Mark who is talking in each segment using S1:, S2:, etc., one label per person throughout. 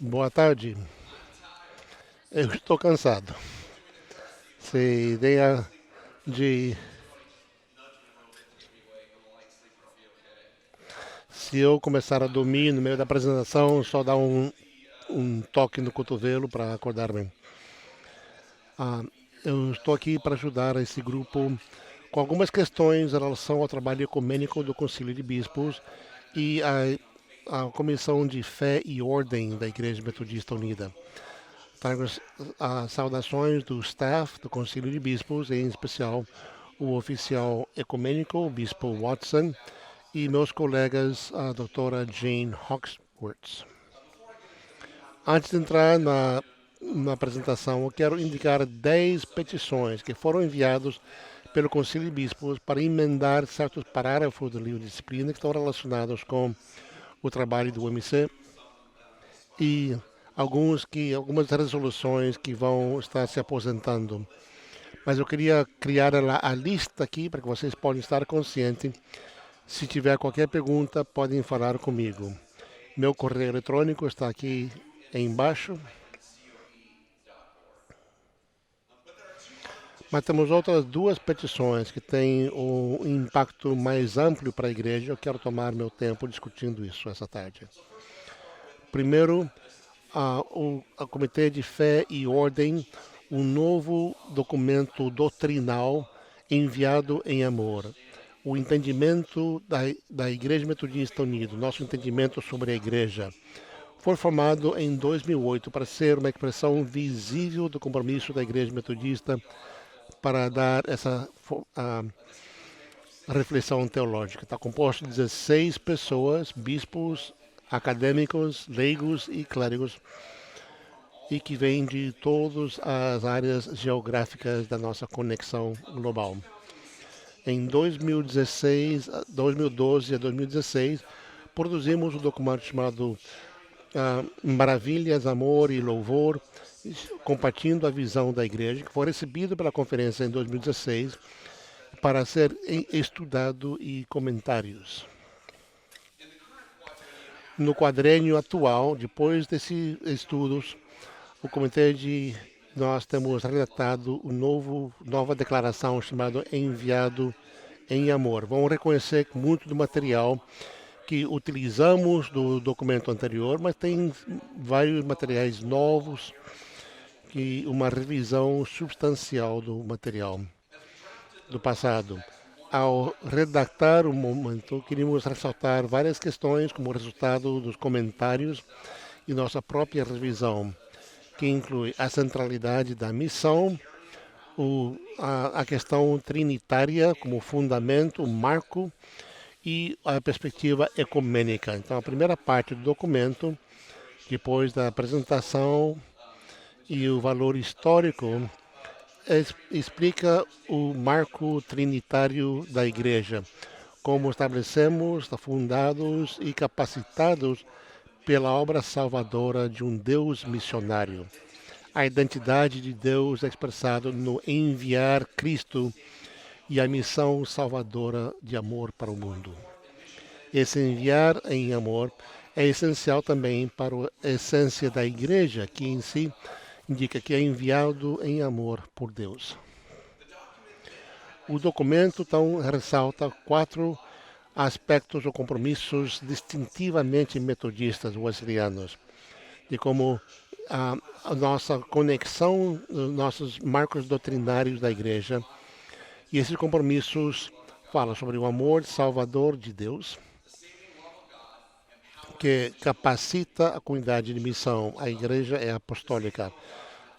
S1: Boa tarde. Eu estou cansado. Se ideia de se eu começar a dormir no meio da apresentação, só dar um toque no cotovelo para acordar bem. Ah, eu estou aqui para ajudar esse grupo com algumas questões em relação ao trabalho ecumênico do Conselho de Bispos e a Comissão de Fé e Ordem da Igreja Metodista Unida. Trago as saudações do staff do Conselho de Bispos, em especial o oficial ecumênico, o Bispo Watson, e meus colegas, a doutora Jane Hawksworth. Antes de entrar na apresentação, eu quero indicar 10 petições que foram enviadas pelo Conselho de Bispos para emendar certos parágrafos do livro de disciplina que estão relacionados com o trabalho do MC e algumas resoluções que vão estar se aposentando. Mas eu queria criar a lista aqui para que vocês possam estar conscientes. Se tiver qualquer pergunta, podem falar comigo. Meu correio eletrônico está aqui embaixo. Mas temos outras duas petições que têm um impacto mais amplo para a igreja. Eu quero tomar meu tempo discutindo isso essa tarde. Primeiro, o Comitê de Fé e Ordem, um novo documento doutrinal enviado em amor. O entendimento da Igreja Metodista Unida, nosso entendimento sobre a Igreja, foi formado em 2008 para ser uma expressão visível do compromisso da Igreja Metodista para dar essa reflexão teológica. Está composto de 16 pessoas, bispos, acadêmicos, leigos e clérigos, e que vêm de todas as áreas geográficas da nossa conexão global. Em 2016, 2012 a 2016, produzimos um documento chamado Maravilhas, Amor e Louvor, compartilhando a visão da igreja, que foi recebido pela conferência em 2016 para ser estudado e comentários. No quadrênio atual, depois desses estudos, o comitê de nós temos relatado nova declaração chamada Enviado em Amor. Vamos reconhecer que muito do material que utilizamos do documento anterior, mas tem vários materiais novos e uma revisão substancial do material do passado. Ao redactar o momento, queríamos ressaltar várias questões como resultado dos comentários e nossa própria revisão, que inclui a centralidade da missão, a questão trinitária como fundamento, marco e a perspectiva ecumênica. Então, a primeira parte do documento, depois da apresentação e o valor histórico, explica o marco trinitário da igreja, como estabelecemos, fundados e capacitados pela obra salvadora de um Deus missionário. A identidade de Deus é expressada no enviar Cristo e a missão salvadora de amor para o mundo. Esse enviar em amor é essencial também para a essência da igreja, que em si indica que é enviado em amor por Deus. O documento então ressalta 4 aspectos ou compromissos distintivamente metodistas wesleyanianos, de como a nossa conexão, nossos marcos doutrinários da igreja. E esses compromissos falam sobre o amor salvador de Deus, que capacita a comunidade de missão. A igreja é apostólica.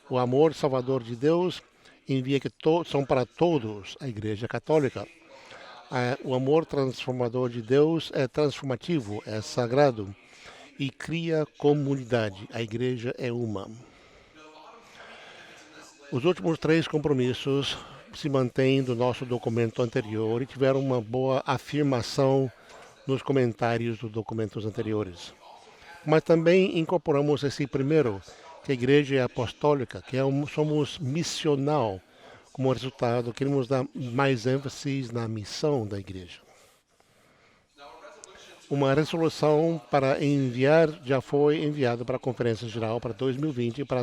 S1: O amor salvador de Deus envia que são para todos a igreja católica. O amor transformador de Deus é transformativo, é sagrado e cria comunidade. A igreja é uma. Os últimos 3 compromissos se mantêm do nosso documento anterior e tiveram uma boa afirmação nos comentários dos documentos anteriores. Mas também incorporamos esse primeiro, que a igreja é apostólica, que somos missional. Como resultado, queremos dar mais ênfase na missão da igreja. Uma resolução para enviar já foi enviada para a Conferência Geral para 2020 para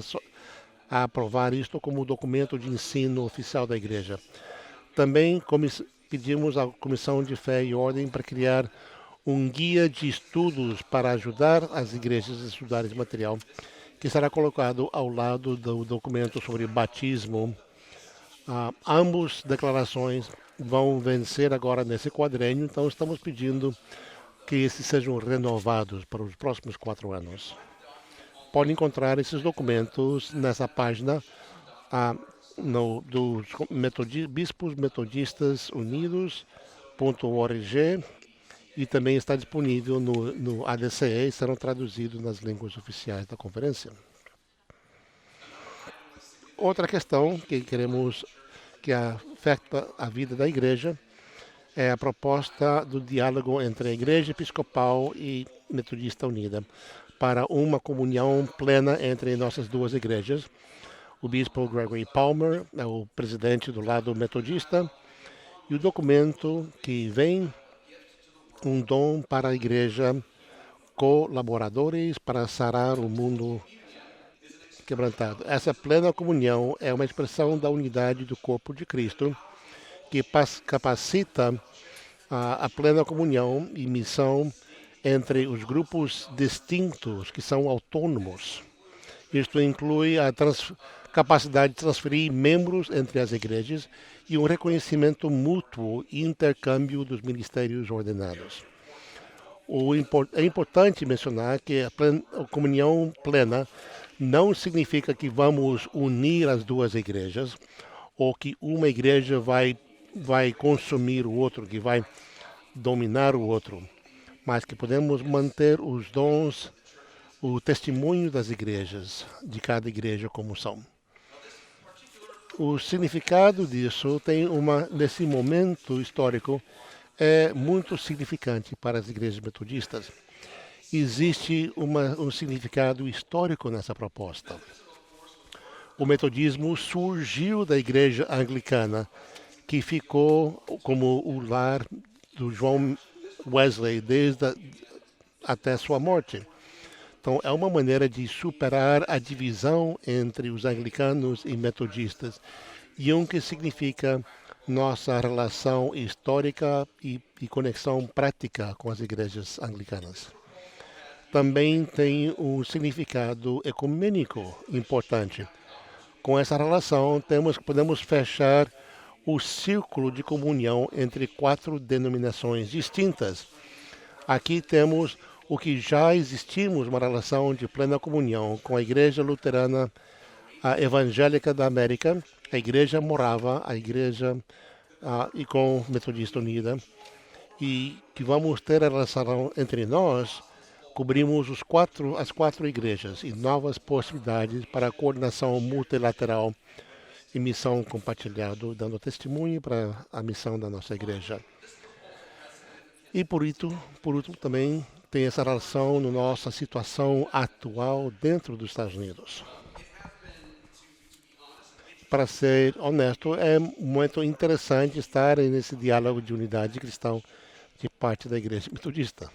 S1: aprovar isto como documento de ensino oficial da Igreja. Também pedimos à Comissão de Fé e Ordem para criar um guia de estudos para ajudar as igrejas a estudar esse material, que será colocado ao lado do documento sobre batismo. Ambas declarações vão vencer agora nesse quadrênio, então estamos pedindo que esses sejam renovados para os próximos 4 anos. Pode encontrar esses documentos nessa página dos Bispos Metodistas Unidos.org e também está disponível no ADCE e serão traduzidos nas línguas oficiais da conferência. Outra questão que queremos que afeta a vida da igreja é a proposta do diálogo entre a Igreja Episcopal e Metodista Unida para uma comunhão plena entre nossas duas igrejas. O bispo Gregory Palmer é o presidente do lado metodista e o documento que vem um dom para a igreja, colaboradores para sarar o mundo quebrantado. Essa plena comunhão é uma expressão da unidade do corpo de Cristo que capacita a plena comunhão e missão entre os grupos distintos que são autônomos. Isto inclui a capacidade de transferir membros entre as igrejas e um reconhecimento mútuo e intercâmbio dos ministérios ordenados. É importante mencionar que a comunhão plena não significa que vamos unir as duas igrejas ou que uma igreja vai consumir o outro, que vai dominar o outro, mas que podemos manter os dons, o testemunho das igrejas, de cada igreja como são. O significado disso nesse momento histórico, é muito significante para as igrejas metodistas. Existe um significado histórico nessa proposta. O metodismo surgiu da igreja anglicana, que ficou como o lar do João Wesley até sua morte. Então, é uma maneira de superar a divisão entre os anglicanos e metodistas, e o que significa nossa relação histórica e conexão prática com as igrejas anglicanas. Também tem um significado ecumênico importante. Com essa relação, podemos fechar o círculo de comunhão entre 4 denominações distintas. Aqui temos o que já existimos, uma relação de plena comunhão com a Igreja Luterana Evangélica da América, a Igreja Morava, a Igreja e com Metodista Unida, e que vamos ter a relação entre nós, cobrimos as 4 igrejas e novas possibilidades para a coordenação multilateral e missão compartilhada, dando testemunho para a missão da nossa igreja. E por último também tem essa relação na nossa situação atual dentro dos Estados Unidos. Para ser honesto, é muito interessante estar nesse diálogo de unidade cristã de parte da Igreja Metodista.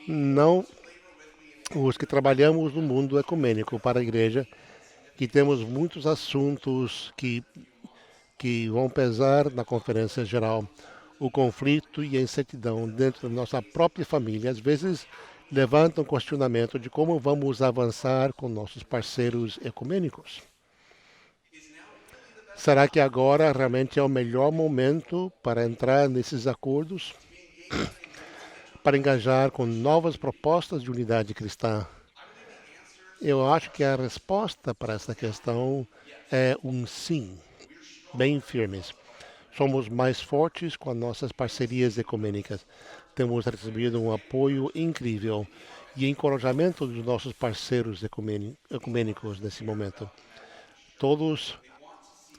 S1: Não os que trabalhamos no mundo ecumênico para a Igreja, que temos muitos assuntos que vão pesar na Conferência Geral. O conflito e a incertidão dentro da nossa própria família, às vezes, levantam questionamento de como vamos avançar com nossos parceiros ecumênicos. Será que agora realmente é o melhor momento para entrar nesses acordos? Para engajar com novas propostas de unidade cristã? Eu acho que a resposta para essa questão é um sim, bem firmes. Somos mais fortes com as nossas parcerias ecumênicas. Temos recebido um apoio incrível e encorajamento dos nossos parceiros ecumênicos nesse momento. Todos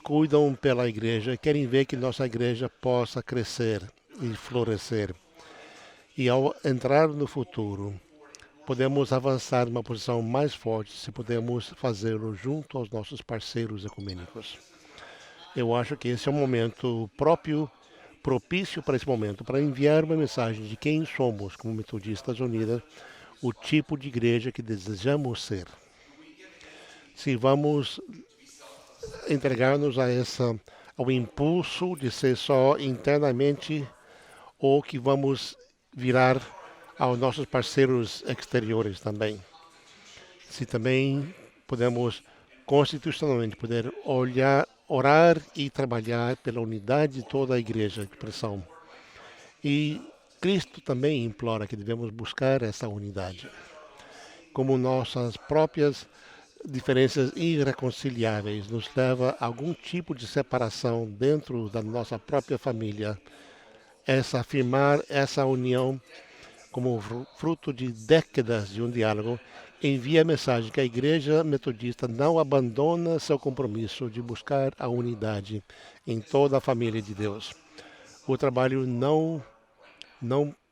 S1: cuidam pela igreja, querem ver que nossa igreja possa crescer e florescer. E ao entrar no futuro, podemos avançar numa posição mais forte se pudermos fazê-lo junto aos nossos parceiros ecumênicos. Eu acho que esse é um momento próprio propício para esse momento, para enviar uma mensagem de quem somos como Metodistas Unidas, o tipo de igreja que desejamos ser. Se vamos entregar-nos ao impulso de ser só internamente ou que vamos virar aos nossos parceiros exteriores também. Se também podemos constitucionalmente poder olhar, orar e trabalhar pela unidade de toda a igreja de expressão. E Cristo também implora que devemos buscar essa unidade. Como nossas próprias diferenças irreconciliáveis nos leva a algum tipo de separação dentro da nossa própria família, afirmar essa união como fruto de décadas de um diálogo, envia a mensagem que a Igreja Metodista não abandona seu compromisso de buscar a unidade em toda a família de Deus. O trabalho não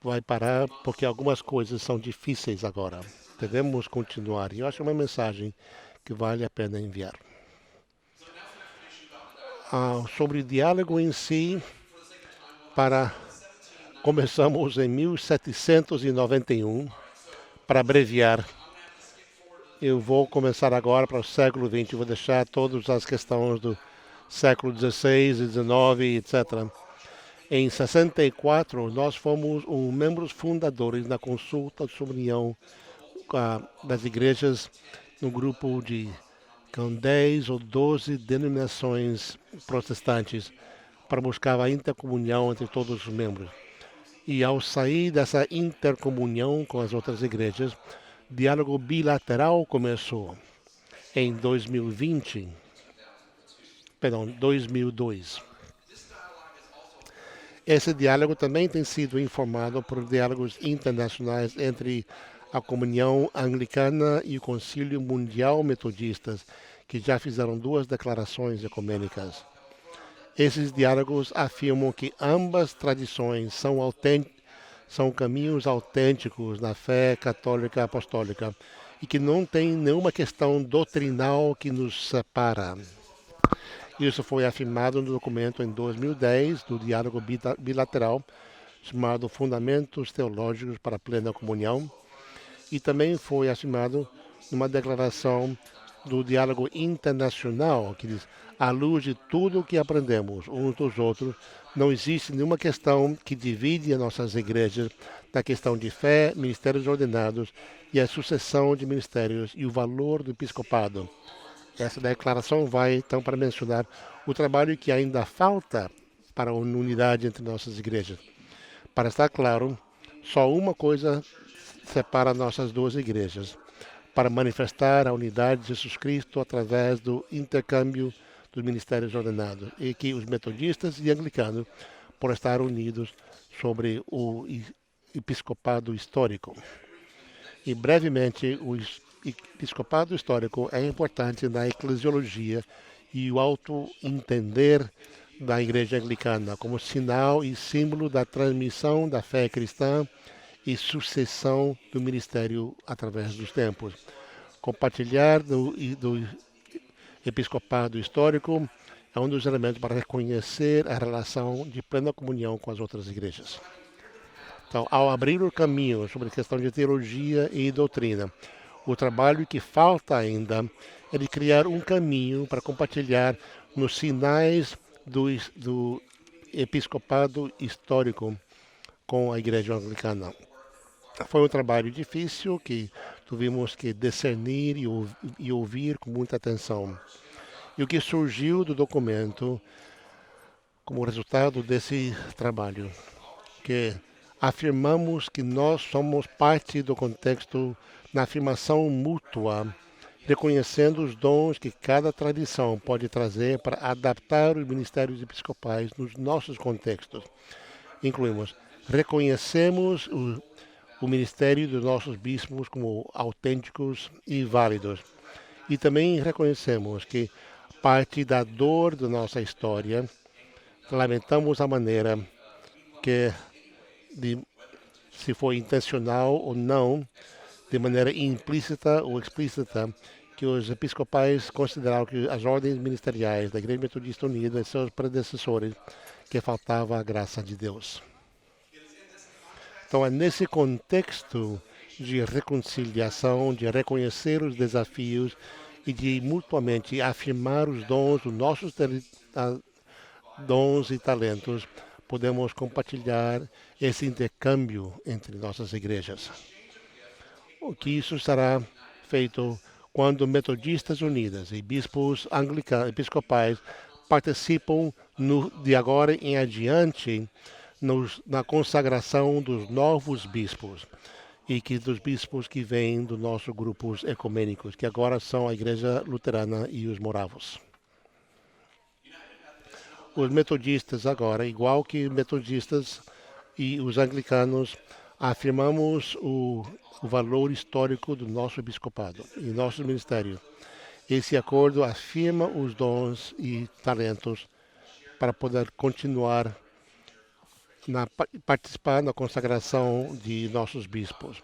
S1: vai parar porque algumas coisas são difíceis agora. Devemos continuar. E eu acho uma mensagem que vale a pena enviar. Sobre o diálogo em si, começamos em 1791, para abreviar. Eu vou começar agora para o século XX, vou deixar todas as questões do século XVI, XIX, etc. Em 64, nós fomos membros fundadores na consulta sobre união das igrejas no grupo com 10 ou 12 denominações protestantes para buscar a intercomunhão entre todos os membros. E ao sair dessa intercomunhão com as outras igrejas, diálogo bilateral começou em 2002. Esse diálogo também tem sido informado por diálogos internacionais entre a Comunhão Anglicana e o Concílio Mundial Metodistas, que já fizeram 2 declarações ecumênicas. Esses diálogos afirmam que ambas tradições são caminhos autênticos na fé católica apostólica e que não tem nenhuma questão doutrinal que nos separa. Isso foi afirmado no documento em 2010 do diálogo bilateral chamado Fundamentos Teológicos para a Plena Comunhão e também foi afirmado numa declaração do diálogo internacional que diz: à luz de tudo o que aprendemos uns dos outros, não existe nenhuma questão que divide as nossas igrejas na questão de fé, ministérios ordenados e a sucessão de ministérios e o valor do episcopado. Essa declaração vai, então, para mencionar o trabalho que ainda falta para a unidade entre nossas igrejas. Para estar claro, só uma coisa separa nossas 2 igrejas: para manifestar a unidade de Jesus Cristo através do intercâmbio dos ministérios ordenados, e que os metodistas e anglicanos por estar unidos sobre o episcopado histórico. E brevemente, o episcopado histórico é importante na eclesiologia e o auto-entender da Igreja Anglicana como sinal e símbolo da transmissão da fé cristã e sucessão do ministério através dos tempos. Compartilhar do episcopado histórico é um dos elementos para reconhecer a relação de plena comunhão com as outras igrejas. Então, ao abrir o caminho sobre a questão de teologia e doutrina, o trabalho que falta ainda é de criar um caminho para compartilhar nos sinais do episcopado histórico com a Igreja Anglicana. Foi um trabalho difícil que tivemos que discernir e ouvir com muita atenção. E o que surgiu do documento como resultado desse trabalho, que afirmamos que nós somos parte do contexto na afirmação mútua, reconhecendo os dons que cada tradição pode trazer para adaptar os ministérios episcopais nos nossos contextos. Reconhecemos o ministério dos nossos bispos como autênticos e válidos. E também reconhecemos que parte da dor da nossa história, lamentamos a maneira que, se foi intencional ou não, de maneira implícita ou explícita, que os episcopais consideraram que as ordens ministeriais da Igreja Metodista Unida e seus predecessores que faltava a graça de Deus. Então é nesse contexto de reconciliação, de reconhecer os desafios e de mutuamente afirmar os dons, os nossos dons e talentos, podemos compartilhar esse intercâmbio entre nossas igrejas. O que isso será feito quando metodistas unidas e bispos episcopais participam de agora em adiante na consagração dos novos bispos e dos bispos que vêm dos nossos grupos ecumênicos, que agora são a Igreja Luterana e os Moravos. Os metodistas agora, igual que metodistas e os anglicanos, afirmamos o valor histórico do nosso episcopado e nosso ministério. Esse acordo afirma os dons e talentos para poder continuar participar na consagração de nossos bispos.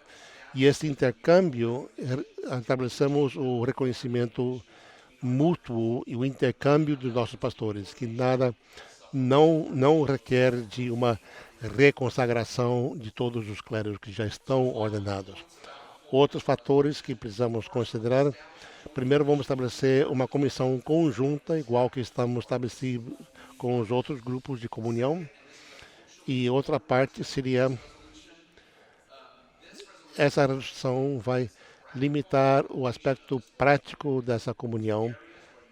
S1: E esse intercâmbio, estabelecemos o reconhecimento mútuo e o intercâmbio dos nossos pastores, que nada não requer de uma reconsagração de todos os clérigos que já estão ordenados. Outros fatores que precisamos considerar: primeiro, vamos estabelecer uma comissão conjunta, igual que estamos estabelecidos com os outros grupos de comunhão. E outra parte seria, essa resolução vai limitar o aspecto prático dessa comunhão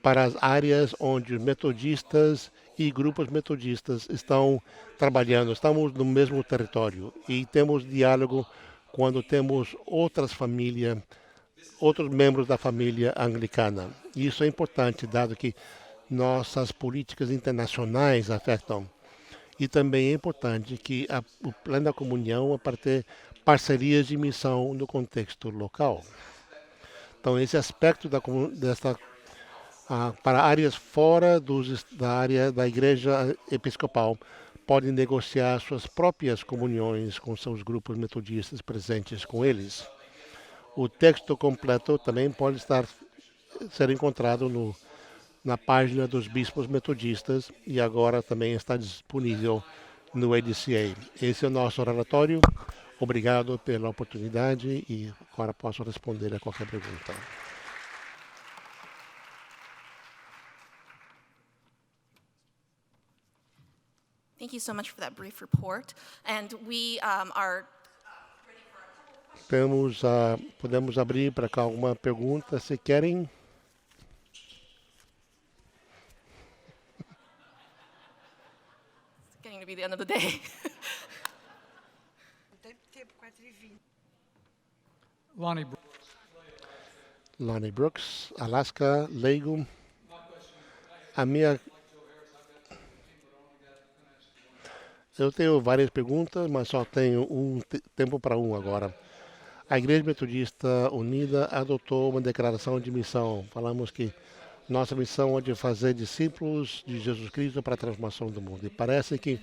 S1: para as áreas onde os metodistas e grupos metodistas estão trabalhando. Estamos no mesmo território e temos diálogo quando temos outros membros da família anglicana. Isso é importante, dado que nossas políticas internacionais afetam. E também é importante que o plano da comunhão é para ter parcerias de missão no contexto local. Então, esse aspecto para áreas fora da área da igreja episcopal, podem negociar suas próprias comunhões com seus grupos metodistas presentes com eles. O texto completo também pode ser encontrado na página dos bispos metodistas e agora também está disponível no ADCA. Esse é o nosso relatório. Obrigado pela oportunidade e agora posso responder a qualquer pergunta.
S2: Thank you so much for that brief report. And we are
S1: Podemos abrir para cá alguma pergunta, se querem.
S2: It's getting to be the end of the day.
S1: Lonnie Brooks, Alaska, Leigo. Eu tenho várias perguntas, mas só tenho tempo para agora. A Igreja Metodista Unida adotou uma declaração de missão. Falamos que nossa missão é de fazer discípulos de Jesus Cristo para a transformação do mundo. E parece que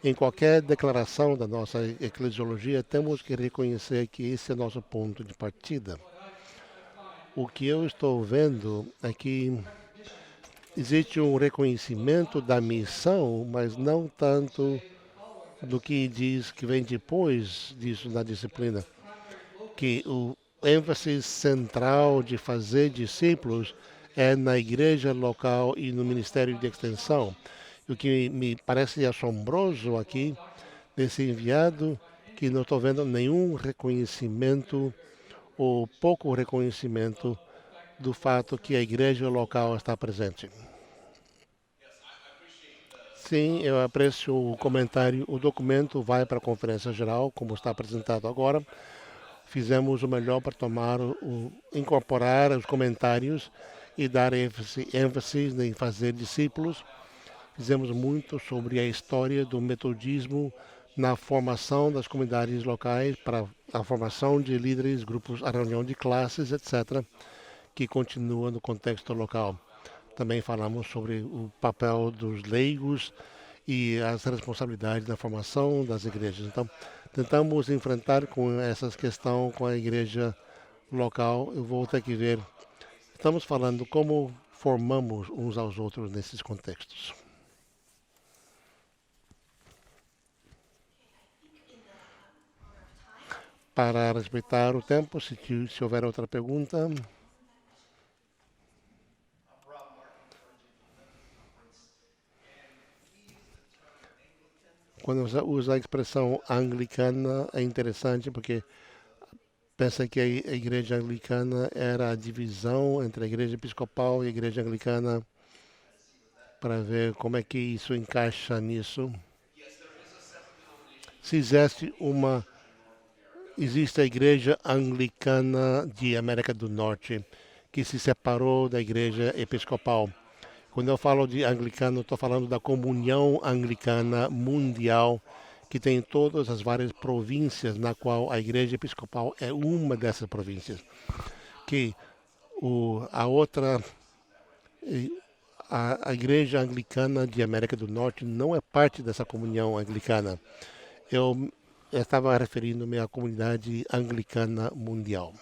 S1: em qualquer declaração da nossa eclesiologia temos que reconhecer que esse é o nosso ponto de partida. O que eu estou vendo é que existe um reconhecimento da missão, mas não tanto do que diz que vem depois disso na disciplina, que o ênfase central de fazer discípulos é na igreja local e no ministério de extensão. O que me parece assombroso aqui, nesse enviado, que não estou vendo nenhum reconhecimento ou pouco reconhecimento do fato que a igreja local está presente. Sim, eu aprecio o comentário. O documento vai para a Conferência Geral, como está apresentado agora. Fizemos o melhor para incorporar os comentários e dar ênfase em fazer discípulos. Fizemos muito sobre a história do metodismo na formação das comunidades locais, para a formação de líderes, grupos, a reunião de classes, etc., que continua no contexto local. Também falamos sobre o papel dos leigos e as responsabilidades da formação das igrejas. Então, tentamos enfrentar com essas questões com a igreja local. Eu vou ter que ver. Estamos falando como formamos uns aos outros nesses contextos. para respeitar o tempo, se houver outra pergunta. Quando você usa a expressão anglicana, é interessante porque pensa que a igreja anglicana era a divisão entre a igreja episcopal e a igreja anglicana, para ver como é que isso encaixa nisso. Se existe a igreja anglicana de América do Norte, que se separou da igreja episcopal. Quando eu falo de anglicano, estou falando da comunhão anglicana mundial, que tem todas as várias províncias, na qual a igreja episcopal é uma dessas províncias. Que a outra, a igreja anglicana de América do Norte não é parte dessa comunhão anglicana. Eu estava referindo-me à comunidade anglicana mundial.